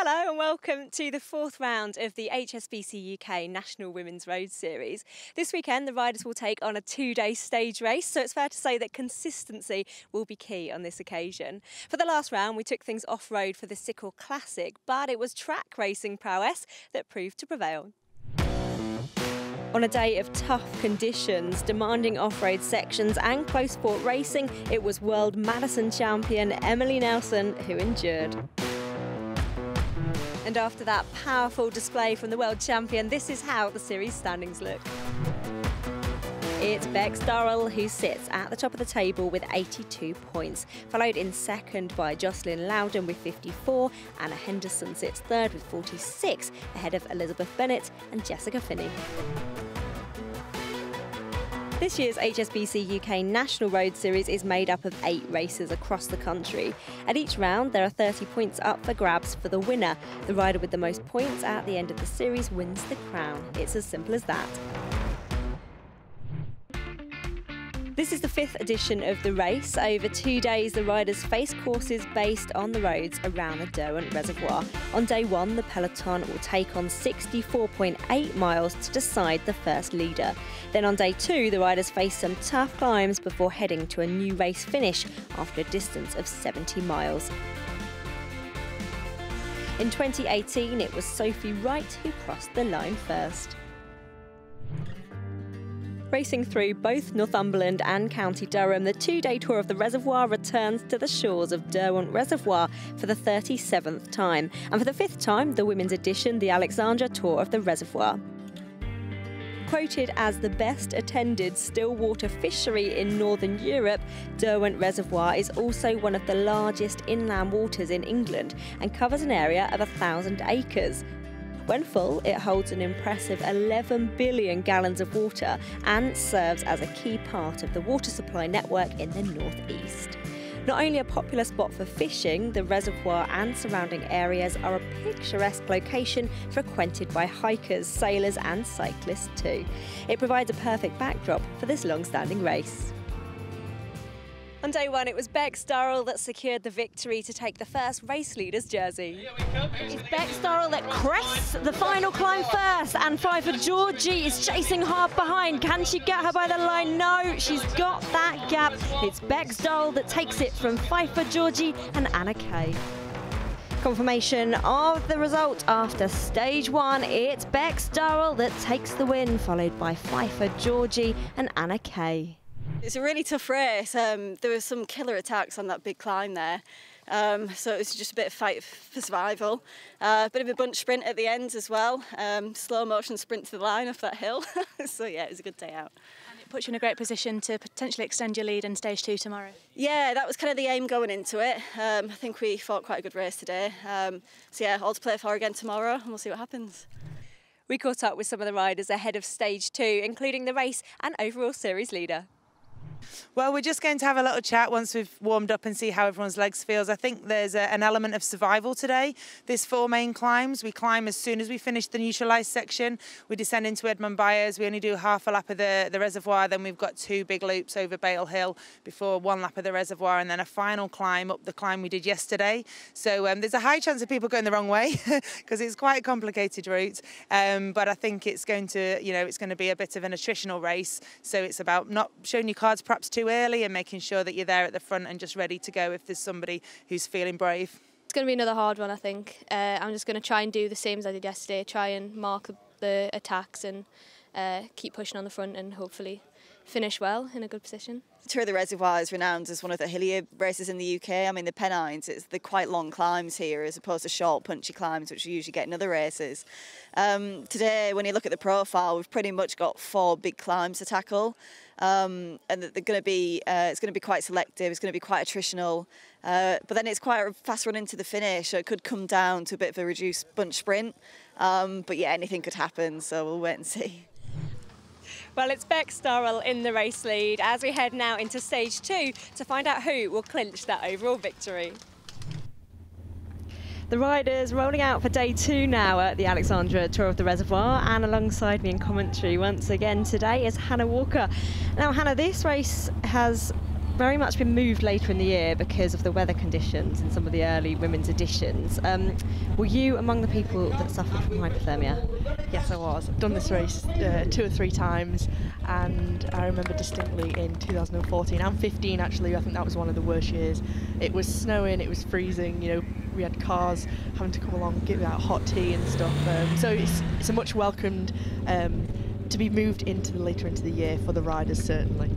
Hello and welcome to the fourth round of the HSBC UK National Women's Road Series. This weekend the riders will take on a two-day stage race, so it's fair to say that consistency will be key on this occasion. For the last round we took things off-road for the Sickle Classic, but it was track racing prowess that proved to prevail. On a day of tough conditions, demanding off-road sections and close sport racing, it was World Madison champion Emily Nelson who endured. And after that powerful display from the world champion, this is how the series standings look. It's Bex Durrell who sits at the top of the table with 82 points, followed in second by Jocelyn Loudon with 54, Anna Henderson sits third with 46, ahead of Elizabeth Bennett and Jessica Finney. This year's HSBC UK National Road Series is made up of 8 races across the country. At each round there are 30 points up for grabs for the winner. The rider with the most points at the end of the series wins the crown. It's as simple as that. This is the 5th edition of the race. Over 2 days, the riders face courses based on the roads around the Derwent Reservoir. On day 1, the peloton will take on 64.8 miles to decide the first leader. Then on day 2, the riders face some tough climbs before heading to a new race finish after a distance of 70 miles. In 2018, it was Sophie Wright who crossed the line first. Racing through both Northumberland and County Durham, the 2-day tour of the Reservoir returns to the shores of Derwent Reservoir for the 37th time. And for the 5th time, the women's edition, the Alexandra Tour of the Reservoir. Quoted as the best attended still water fishery in Northern Europe, Derwent Reservoir is also one of the largest inland waters in England and covers an area of 1,000 acres. When full, it holds an impressive 11 billion gallons of water and serves as a key part of the water supply network in the northeast. Not only a popular spot for fishing, the reservoir and surrounding areas are a picturesque location frequented by hikers, sailors and cyclists too. It provides a perfect backdrop for this long-standing race. On day 1, it was Bex Durrell that secured the victory to take the first race leader's jersey. It's Bex Durrell that crests the final climb first, and Pfeiffer Georgie is chasing hard behind. Can she get her by the line? No, she's got that gap. It's Bex Durrell that takes it from Pfeiffer Georgie and Anna Kay. Confirmation of the result after stage 1. It's Bex Durrell that takes the win, followed by Pfeiffer Georgie and Anna Kay. It's a really tough race. There were some killer attacks on that big climb there. So it was just a bit of fight for survival. Bit of a bunch sprint at the end as well. Slow motion sprint to the line off that hill. So yeah, it was a good day out. And it puts you in a great position to potentially extend your lead in stage 2 tomorrow. Yeah, that was kind of the aim going into it. I think we fought quite a good race today. So yeah, all to play for again tomorrow and we'll see what happens. We caught up with some of the riders ahead of stage 2, including the race and overall series leader. Well, we're just going to have a little chat once we've warmed up and see how everyone's legs feels. I think there's an element of survival today. There's 4 main climbs. We climb as soon as we finish the neutralised section. We descend into Edmund Byers. We only do half a lap of the reservoir. Then we've got 2 big loops over Bale Hill before 1 lap of the reservoir, and then a final climb up the climb we did yesterday. So there's a high chance of people going the wrong way because it's quite a complicated route. But I think it's going to, it's going to be a bit of an attritional race. So it's about not showing your cards perhaps too early and making sure that you're there at the front and just ready to go if there's somebody who's feeling brave. It's going to be another hard one, I think. I'm just going to try and do the same as I did yesterday, try and mark the attacks and keep pushing on the front and hopefully finish well in a good position. The Tour of the Reservoir is renowned as one of the hillier races in the UK. I mean, the Pennines, they're quite long climbs here as opposed to short, punchy climbs, which you usually get in other races. Today, when you look at the profile, we've pretty much got 4 big climbs to tackle. And they're going to be, it's going to be quite selective, it's going to be quite attritional, but then it's quite a fast run into the finish, so it could come down to a bit of a reduced bunch sprint. But yeah, anything could happen, so we'll wait and see. Well, it's Bex Durrell in the race lead as we head now into stage 2 to find out who will clinch that overall victory. The riders rolling out for day 2 now at the Alexandra Tour of the Reservoir, and alongside me in commentary once again today is Hannah Walker. Now Hannah, this race has very much been moved later in the year because of the weather conditions in some of the early women's editions. Were you among the people that suffered from hypothermia? Yes, I was. I've done this race 2 or 3 times, and I remember distinctly in 2014 and 15 actually. I think that was one of the worst years. It was snowing, it was freezing. You know, we had cars having to come along, give out hot tea and stuff. So it's a much welcomed to be moved later into the year for the riders, certainly.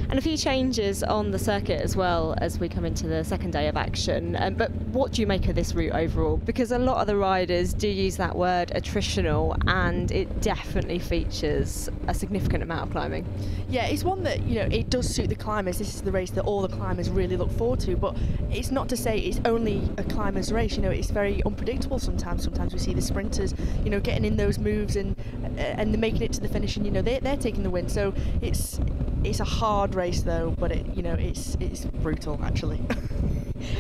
And a few changes on the circuit as well as we come into the second day of action. But what do you make of this route overall? Because a lot of the riders do use that word attritional, and it definitely features a significant amount of climbing. Yeah, it's one that, you know, it does suit the climbers. This is the race that all the climbers really look forward to, but it's not to say it's only a climbers race. You know, it's very unpredictable sometimes. Sometimes we see the sprinters, you know, getting in those moves and they're making it to the finish, and, you know, they're taking the win. So it's a hard race though, but it's brutal actually.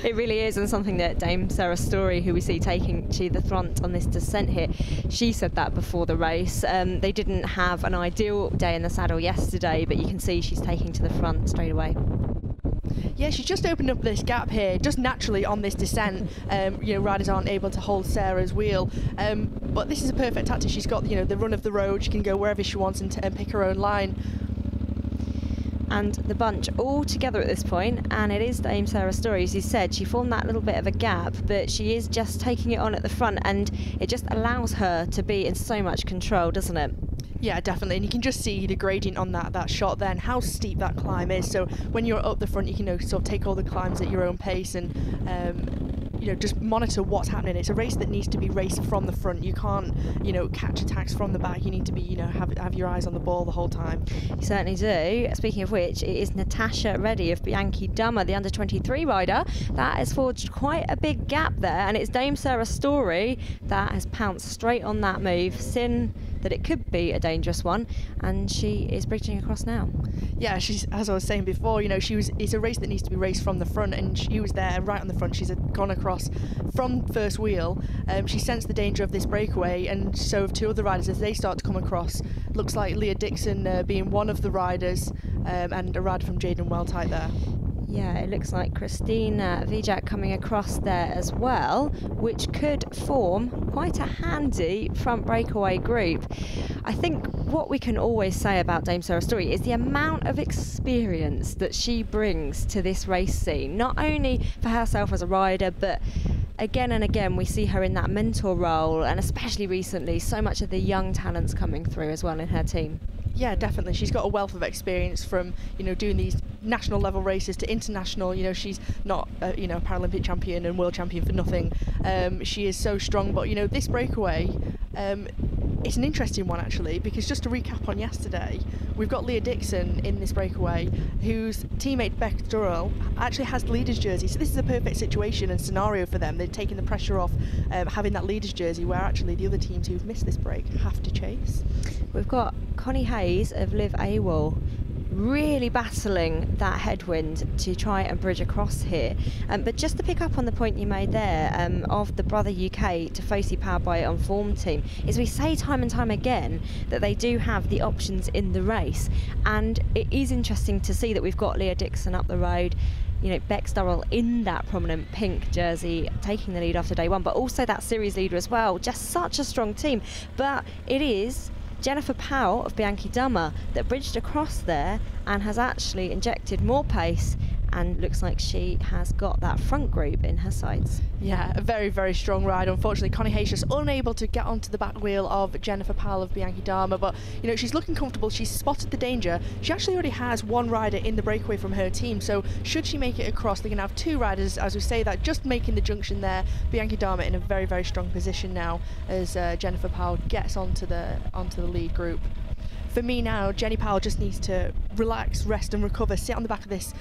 It really is, and something that Dame Sarah Story, who we see taking to the front on this descent here, she said that before the race. They didn't have an ideal day in the saddle yesterday, but you can see she's taking to the front straight away. Yeah, she's just opened up this gap here, just naturally on this descent. You know, riders aren't able to hold Sarah's wheel, but this is a perfect tactic. She's got, you know, the run of the road. She can go wherever she wants and pick her own line. And the bunch all together at this point, and it is Dame Sarah Story, as you said. She formed that little bit of a gap, but she is just taking it on at the front, and it just allows her to be in so much control, doesn't it? Yeah, definitely, and you can just see the gradient on that shot then, how steep that climb is. So when you're up the front, you can, you know, sort of take all the climbs at your own pace and you know, just monitor what's happening. It's a race that needs to be raced from the front. You can't, you know, catch attacks from the back. You need to be, you know, have your eyes on the ball the whole time. You certainly do. Speaking of which, it is Natasha Reddy of Bianchi Dummer, the under-23 rider, that has forged quite a big gap there, and it's Dame Sarah Story that has pounced straight on that move, seen that it could be a dangerous one, and she is bridging across now. Yeah, she's, as I was saying before, you know, it's a race that needs to be raced from the front, and she was there right on the front. She's gone across from first wheel. She sensed the danger of this breakaway, and so have 2 other riders as they start to come across. Looks like Leah Dixon being one of the riders, and a rider from Jaden Welltight there. Yeah, it looks like Christina Vijak coming across there as well, which could form quite a handy front breakaway group. I think what we can always say about Dame Sarah Story is the amount of experience that she brings to this race scene, not only for herself as a rider, but again and again we see her in that mentor role, and especially recently so much of the young talents coming through as well in her team. Yeah, definitely. She's got a wealth of experience from, you know, doing these national level races to international. You know, she's not, you know, a Paralympic champion and world champion for nothing. She is so strong. But, you know, this breakaway, it's an interesting one actually, because just to recap on yesterday, we've got Leah Dixon in this breakaway, whose teammate Beck Durrell actually has the leader's jersey. So this is a perfect situation and scenario for them. They're taking the pressure off having that leader's jersey, where actually the other teams who've missed this break have to chase. We've got Connie Hayes of Liv AWOL really battling that headwind to try and bridge across here. But just to pick up on the point you made there of the Brother UK Tifosi powered by Unformed team, is we say time and time again that they do have the options in the race, and it is interesting to see that we've got Leah Dixon up the road, you know, Bex Durrell in that prominent pink jersey taking the lead after day one, but also that series leader as well. Just such a strong team. But it is Jennifer Powell of Bianchi Dummer that bridged across there and has actually injected more pace, and looks like she has got that front group in her sights. Yeah, a very, very strong ride. Unfortunately, Connie Hayes just unable to get onto the back wheel of Jennifer Powell of Bianchi Dummer, but, you know, she's looking comfortable. She's spotted the danger. She actually already has 1 rider in the breakaway from her team, so should she make it across, they can have 2 riders, as we say that, just making the junction there. Bianchi Dummer in a very, very strong position now as Jennifer Powell gets onto the lead group. For me now, Jenny Powell just needs to relax, rest and recover, sit on the back of this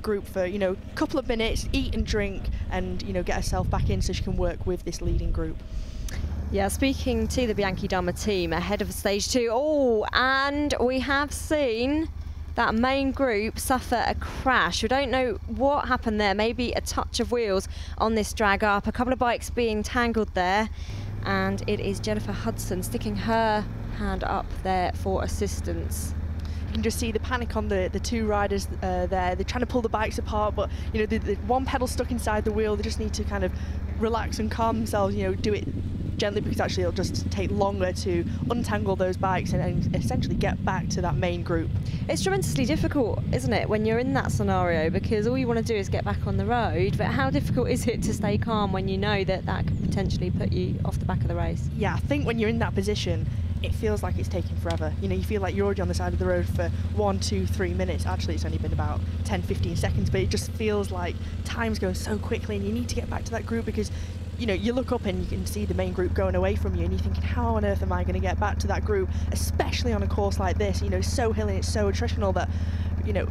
group for, you know, a couple of minutes, eat and drink, and, you know, get herself back in so she can work with this leading group. Yeah, speaking to the Bianchi Dummer team ahead of stage 2. Oh, and we have seen that main group suffer a crash. We don't know what happened there. Maybe a touch of wheels on this drag up, a couple of bikes being tangled there, and it is Jennifer Hudson sticking her hand up there for assistance. You can just see the panic on the two riders there. They're trying to pull the bikes apart, but you know, the one pedal stuck inside the wheel. They just need to kind of relax and calm themselves, you know, do it gently, because actually it'll just take longer to untangle those bikes and essentially get back to that main group. It's tremendously difficult, isn't it, when you're in that scenario, because all you want to do is get back on the road, but how difficult is it to stay calm when you know that that could potentially put you off the back of the race? Yeah, I think when you're in that position, it feels like it's taking forever. You know, you feel like you're already on the side of the road for 1, 2, 3 minutes. Actually, it's only been about 10, 15 seconds, but it just feels like time's going so quickly, and you need to get back to that group, because you know, you look up and you can see the main group going away from you, and you're thinking, how on earth am I going to get back to that group, especially on a course like this, you know, so hilly, it's so attritional that, you know,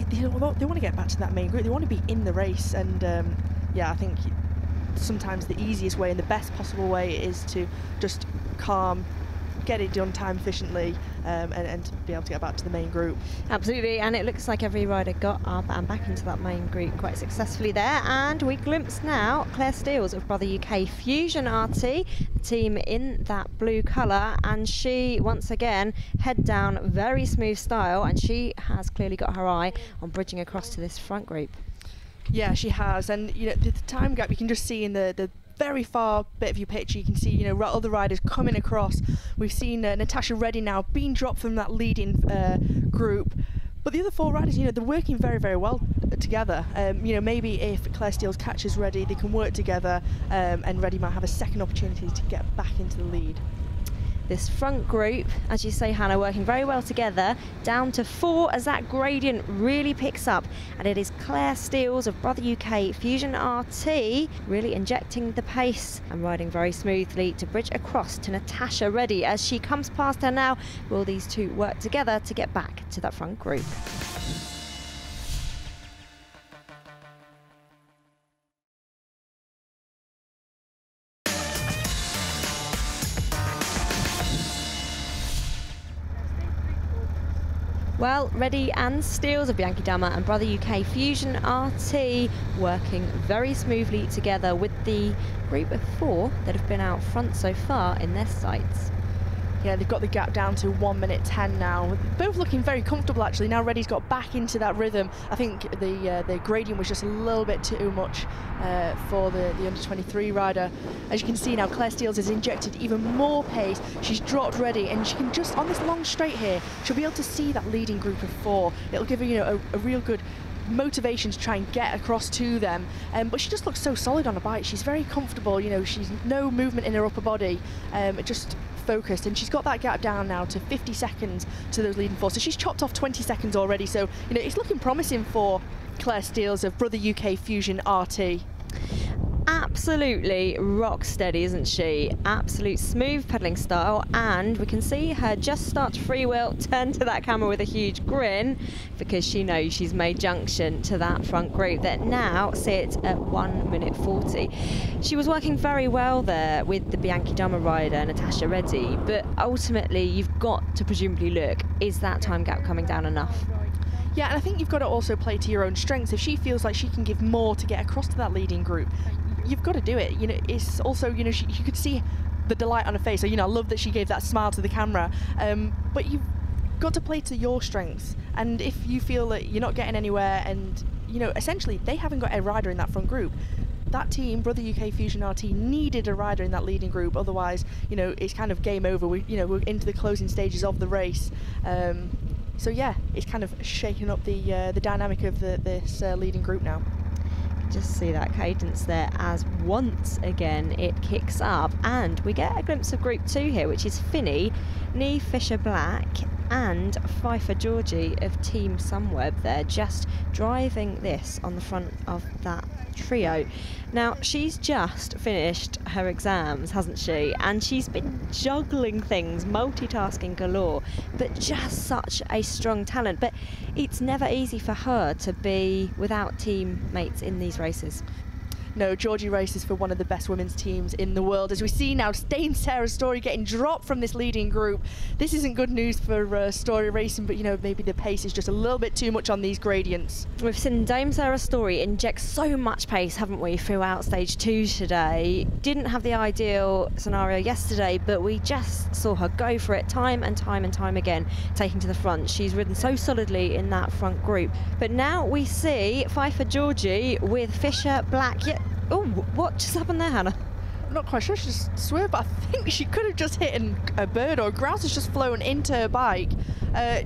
they want to get back to that main group, they want to be in the race. And yeah, I think sometimes the easiest way and the best possible way is to just calm, get it done time efficiently, and be able to get back to the main group. Absolutely, and it looks like every rider got up and back into that main group quite successfully there. And we glimpse now Claire Steels of Brother UK Fusion RT, the team in that blue colour, and she once again head down, very smooth style, and she has clearly got her eye on bridging across to this front group. Yeah, she has, and you know, the time gap you can just see in the very far bit of your picture. You can see, you know, other riders coming across. We've seen Natasha Reddy now being dropped from that leading group, but the other 4 riders, you know, they're working very, very well together. You know, maybe if Claire Steels catches Reddy, they can work together, and Reddy might have a second opportunity to get back into the lead. This front group, as you say, Hannah, working very well together, down to 4 as that gradient really picks up. And it is Claire Steels of Brother UK Fusion RT really injecting the pace and riding very smoothly to bridge across to Natasha Reddy. As she comes past her now, will these two work together to get back to that front group? Well, Reddy and Steels of Bianchi Dama and Brother UK Fusion RT working very smoothly together with the group of 4 that have been out front so far in their sights. Yeah, they've got the gap down to 1 minute 10 now. Both looking very comfortable actually. Now Reddy's got back into that rhythm. I think the gradient was just a little bit too much for the under 23 rider. As you can see now, Claire Steels has injected even more pace. She's dropped Reddy, and she can just, on this long straight here, she'll be able to see that leading group of 4. It'll give her, you know, a real good motivation to try and get across to them, but she just looks so solid on a bike. She's very comfortable, you know, she's no movement in her upper body, just focused, and she's got that gap down now to 50 seconds to those leading 4, so she's chopped off 20 seconds already, so you know, it's looking promising for Claire Steels of Brother UK Fusion RT. Absolutely rock steady, isn't she? Absolute smooth pedalling style, and we can see her just start to freewheel, turn to that camera with a huge grin, because she knows she's made junction to that front group that now sits at 1 minute 40. She was working very well there with the Bianchi Dama rider Natasha Reddy, but ultimately you've got to presumably look, is that time gap coming down enough? Yeah, and I think you've got to also play to your own strengths. If she feels like she can give more to get across to that leading group, you've got to do it. You know, it's also, you know, you could see the delight on her face. So, you know, I love that she gave that smile to the camera. But you've got to play to your strengths. And if you feel that you're not getting anywhere, and, you know, essentially they haven't got a rider in that front group. That team, Brother UK Fusion RT, needed a rider in that leading group. Otherwise, you know, it's kind of game over. We're into the closing stages of the race. So yeah, it's kind of shaking up the dynamic of this leading group now. Just see that cadence there as once again it kicks up, and we get a glimpse of Group 2 here, which is Finney, Nee Fisher Black and Pfeiffer Georgie of Team Sunweb there, just driving this on the front of that trio. Now, she's just finished her exams, hasn't she? And she's been juggling things, multitasking galore, but just such a strong talent. But it's never easy for her to be without teammates in these races. No, Georgie races for one of the best women's teams in the world. As we see now, Dame Sarah Story getting dropped from this leading group. This isn't good news for Story Racing, but, you know, maybe the pace is just a little bit too much on these gradients. We've seen Dame Sarah Story inject so much pace, haven't we, throughout stage 2 today. Didn't have the ideal scenario yesterday, but we just saw her go for it time and time and time again, taking to the front. She's ridden so solidly in that front group. But now we see Pfeiffer Georgie with Fisher Black. Yeah. Oh, what just happened there, Hannah? I'm not quite sure, she just swerved, but I think she could have just hit a bird, or a grouse has just flown into her bike. I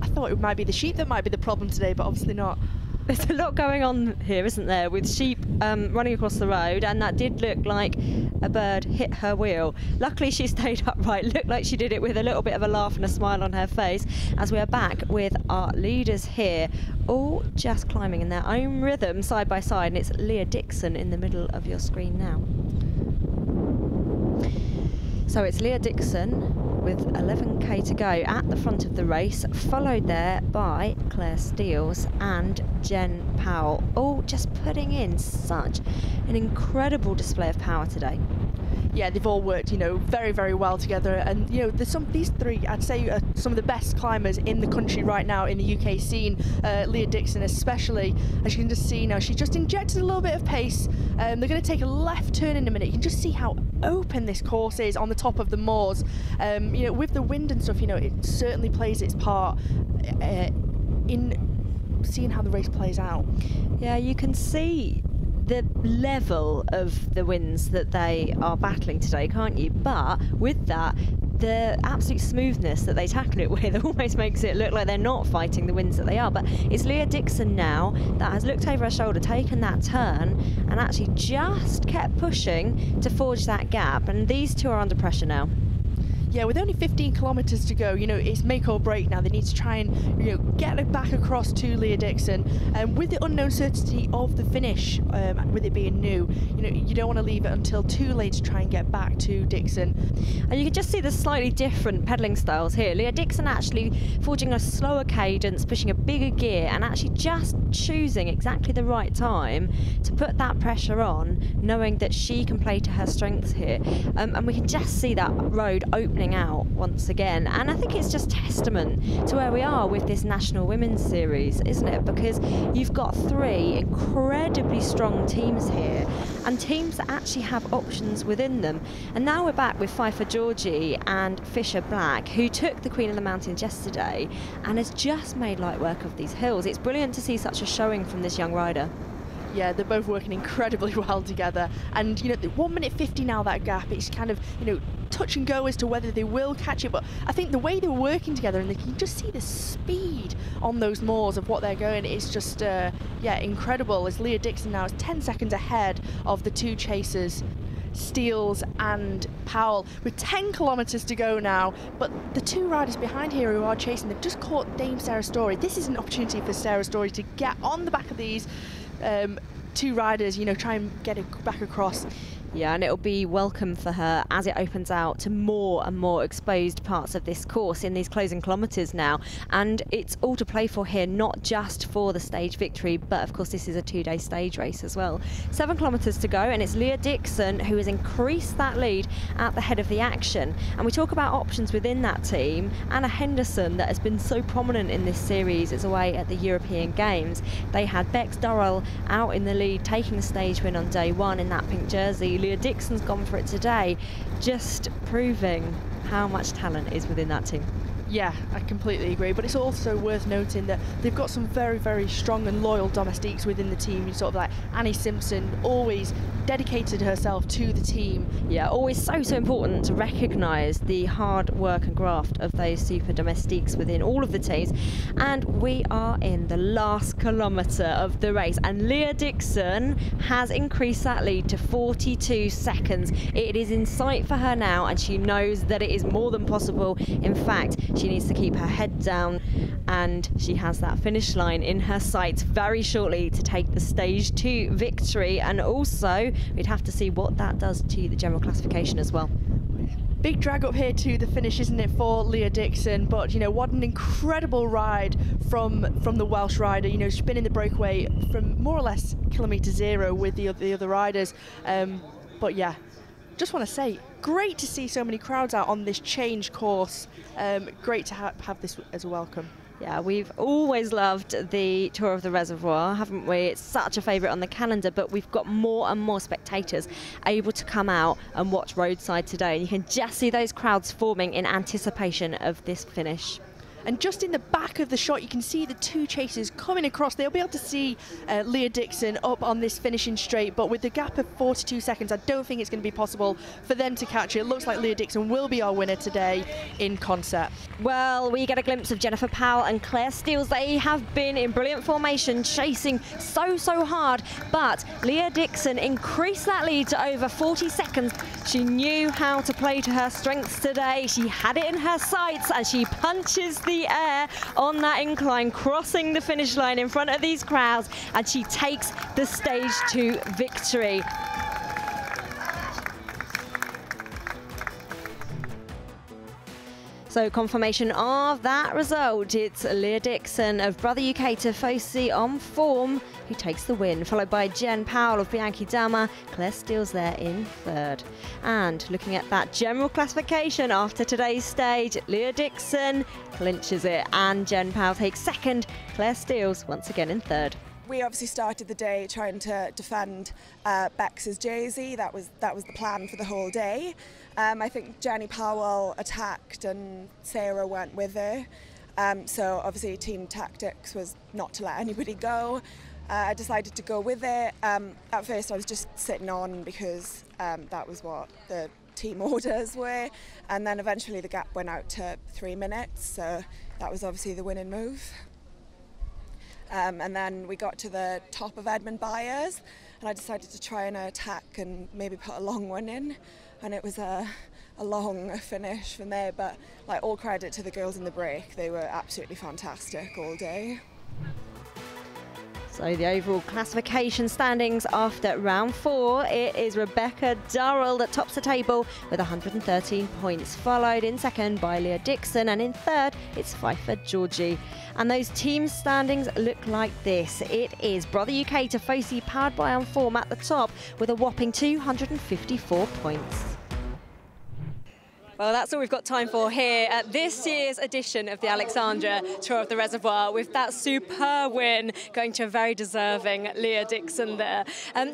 thought it might be the sheep that might be the problem today, but obviously not. There's a lot going on here, isn't there, with sheep running across the road, and that did look like a bird hit her wheel. Luckily she stayed upright, looked like she did it with a little bit of a laugh and a smile on her face, as we are back with our leaders here, all just climbing in their own rhythm side by side, and it's Leah Dixon in the middle of your screen now. So it's Leah Dixon with 11k to go at the front of the race, followed there by Claire Steels and Jen Powell, all just putting in such an incredible display of power today. Yeah, they've all worked, you know, very, very well together, and, you know, these three, I'd say, are some of the best climbers in the country right now in the UK scene. Leah Dixon especially, as you can just see now, she just injected a little bit of pace. They're going to take a left turn in a minute. You can just see how open this course is on the top of the moors. You know, with the wind and stuff, you know, it certainly plays its part in seeing how the race plays out. Yeah, you can see the level of the winds that they are battling today, can't you? But with that, the absolute smoothness that they tackle it with almost makes it look like they're not fighting the winds that they are. But it's Leah Dixon now that has looked over her shoulder, taken that turn, and actually just kept pushing to forge that gap. And these two are under pressure now. Yeah, with only 15 kilometres to go, you know, it's make or break now. They need to try and, you know, get it back across to Leah Dixon. With the unknown certainty of the finish, with it being new, you know, you don't want to leave it until too late to try and get back to Dixon. And you can just see the slightly different pedalling styles here. Leah Dixon actually forging a slower cadence, pushing a bigger gear, and actually just choosing exactly the right time to put that pressure on, knowing that she can play to her strengths here. And we can just see that road opening out once again, and I think it's just testament to where we are with this National Women's Series, isn't it? Because you've got three incredibly strong teams here, and teams that actually have options within them. And now we're back with Pfeiffer Georgie and Fisher Black, who took the Queen of the Mountains yesterday and has just made light work of these hills. It's brilliant to see such a showing from this young rider. Yeah, they're both working incredibly well together, and, you know, 1 minute 50 now, that gap, it's kind of, you know, touch and go as to whether they will catch it. But I think the way they're working together, and you can just see the speed on those moors of what they're going, is just yeah, incredible. As Leah Dixon now is 10 seconds ahead of the two chasers, Steels and Powell, with 10 kilometres to go now. But the two riders behind here who are chasing, they've just caught Dame Sarah Story. This is an opportunity for Sarah Story to get on the back of these two riders, you know, try and get it back across. Yeah, and it'll be welcome for her as it opens out to more and more exposed parts of this course in these closing kilometres now. And it's all to play for here, not just for the stage victory, but of course this is a two-day stage race as well. 7 kilometres to go, and it's Leah Dixon who has increased that lead at the head of the action. And we talk about options within that team. Anna Henderson, that has been so prominent in this series, is away at the European Games. They had Bex Durrell out in the lead, taking the stage win on day one in that pink jersey. Leah Dixon's gone for it today, just proving how much talent is within that team. Yeah, I completely agree, but it's also worth noting that they've got some very, very strong and loyal domestiques within the team. Sort of like Annie Simpson, always dedicated herself to the team. Yeah, always so important to recognise the hard work and graft of those super domestiques within all of the teams. And we are in the last kilometre of the race, and Leah Dixon has increased that lead to 42 seconds. It is in sight for her now, and she knows that it is more than possible. In fact, she needs to keep her head down, and she has that finish line in her sights very shortly to take the stage 2 victory. And also we'd have to see what that does to the general classification as well. Big drag up here to the finish, isn't it, for Leah Dixon? But, you know, what an incredible ride from the Welsh rider. You know, she's been in the breakaway from more or less kilometre zero with the other riders. But yeah, just want to say, great to see so many crowds out on this change course. Great to have this as a welcome. Yeah, we've always loved the Tour of the Reservoir, haven't we? It's such a favourite on the calendar, but we've got more and more spectators able to come out and watch roadside today. And you can just see those crowds forming in anticipation of this finish. And just in the back of the shot, you can see the two chasers coming across. They'll be able to see Leah Dixon up on this finishing straight, but with the gap of 42 seconds, I don't think it's going to be possible for them to catch it. It looks like Leah Dixon will be our winner today in Consett. Well, we get a glimpse of Jennifer Powell and Claire Steels. They have been in brilliant formation, chasing so hard, but Leah Dixon increased that lead to over 40 seconds. She knew how to play to her strengths today. She had it in her sights, and she punches the air on that incline, crossing the finish line in front of these crowds, and she takes the stage to victory. So confirmation of that result. It's Leah Dixon of Brother UK Tifosi on form who takes the win, followed by Jen Powell of Bianchi Dama. Claire Steels there in third. And looking at that general classification after today's stage, Leah Dixon clinches it and Jen Powell takes second. Claire Steels once again in third. We obviously started the day trying to defend Bex's jersey. That was the plan for the whole day. I think Jenny Powell attacked and Sarah went with her. So obviously team tactics was not to let anybody go. I decided to go with it. At first I was just sitting on because that was what the team orders were. And then eventually the gap went out to 3 minutes. So that was obviously the winning move. And then we got to the top of Edmund Byers and I decided to try and attack and maybe put a long one in, and it was a long finish from there, but like all credit to the girls in the break. They were absolutely fantastic all day. So the overall classification standings after round 4, it is Rebecca Durrell that tops the table with 113 points, followed in second by Leah Dixon, and in third it's Pfeiffer Georgie. And those team standings look like this. It is Brother UK Tifosi powered by On Form at the top with a whopping 254 points. Well, that's all we've got time for here at this year's edition of the Alexandra Tour of the Reservoir, with that superb win going to a very deserving Leah Dixon there.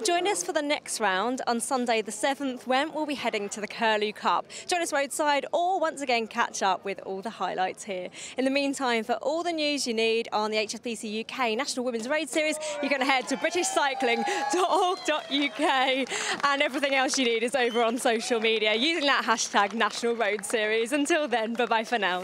Join us for the next round on Sunday the 7th, when we'll be heading to the Curlew Cup. Join us roadside or once again catch up with all the highlights here. In the meantime, for all the news you need on the HSBC UK National Women's Road Series, you can head to britishcycling.org.uk, and everything else you need is over on social media using that hashtag National Road Series. Until then, bye-bye for now.